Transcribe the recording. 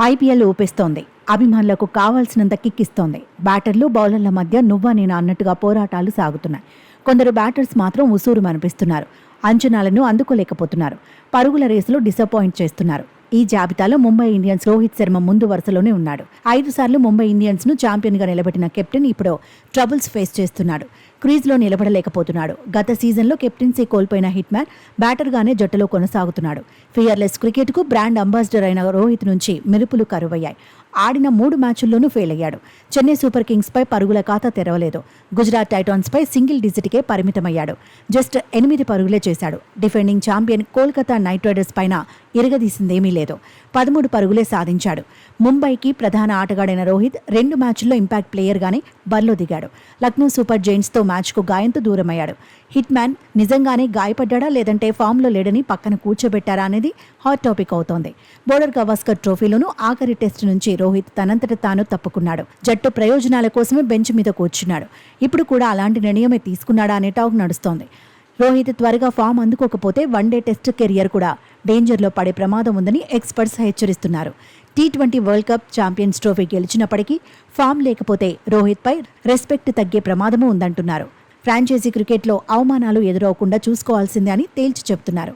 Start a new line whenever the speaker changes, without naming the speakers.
IPL ఊపిస్తోంది. అభిమానులకు కావాల్సినంత కిక్కిస్తోంది. బ్యాటర్లు బౌలర్ల మధ్య నువ్వా నేనా అన్నట్టుగా పోరాటాలు సాగుతున్నాయి. కొందరు బ్యాటర్స్ మాత్రం ఉసూరు అనిపిస్తున్నారు. అంచనాలను అందుకోలేకపోతున్నారు. పరుగుల రేసులో డిసప్పాయింట్ చేస్తున్నారు. ఈ జాబితాలో ముంబై ఇండియన్స్ రోహిత్ శర్మ ముందు వరుసలోనే ఉన్నాడు. 5 సార్లు ముంబై ఇండియన్స్ ను ఛాంపియన్గా నిలబెట్టిన కెప్టెన్ ఇప్పుడు ట్రబుల్స్ ఫేస్ చేస్తున్నాడు. క్రీజ్లో నిలబడలేకపోతున్నాడు. గత సీజన్లో కెప్టెన్సీ కోల్పోయిన హిట్ మ్యాన్ బ్యాటర్గానే జట్టులో కొనసాగుతున్నాడు. ఫియర్లెస్ క్రికెట్కు బ్రాండ్ అంబాసిడర్ అయిన రోహిత్ నుంచి మెరుపులు కరువయ్యాయి. ఆడిన 3 మ్యాచుల్లోనూ ఫెయిల్ అయ్యాడు. చెన్నై సూపర్ కింగ్స్పై పరుగుల ఖాతా తెరవలేదు. గుజరాత్ టైటాన్స్పై సింగిల్ డిజిట్కే పరిమితమయ్యాడు. జస్ట్ 8 పరుగులే చేశాడు. Defending champion Kolkata night riders పైన ఇరగదీసిందేమీ లేదు. 13 పరుగులే సాధించాడు. ముంబైకి ప్రధాన ఆటగాడైన రోహిత్ 2 మ్యాచ్ల్లో ఇంపాక్ట్ ప్లేయర్గానే బరిలో దిగాడు. లక్నో సూపర్ జైంట్స్తో మ్యాచ్కు గాయంతో దూరమయ్యాడు. హిట్ మ్యాన్ నిజంగానే గాయపడ్డా లేదంటే ఫామ్లో లేడని పక్కన కూర్చోబెట్టారా అనేది హాట్ టాపిక్ అవుతోంది. బోర్డర్ గవాస్కర్ ట్రోఫీలోనూ ఆఖరి టెస్ట్ నుంచి రోహిత్ తనంతట తాను తప్పుకున్నాడు. జట్టు ప్రయోజనాల కోసమే బెంచ్ మీద కూర్చున్నాడు. ఇప్పుడు కూడా అలాంటి నిర్ణయమే తీసుకున్నాడా అనే టాక్ నడుస్తోంది. రోహిత్ త్వరగా ఫామ్ అందుకోకపోతే వన్డే టెస్ట్ కెరియర్ కూడా డేంజర్లో పడే ప్రమాదం ఉందని ఎక్స్పర్ట్స్ హెచ్చరిస్తున్నారు. T20 world cup champions trophy గెలిచినప్పటికీ ఫామ్ లేకపోతే రోహిత్పై రెస్పెక్ట్ తగ్గే ప్రమాదమూ ఉందంటున్నారు. ఫ్రాంచైజీ క్రికెట్లో అవమానాలు ఎదురవకుండా చూసుకోవాల్సిందే అని తేల్చి చెప్తున్నారు.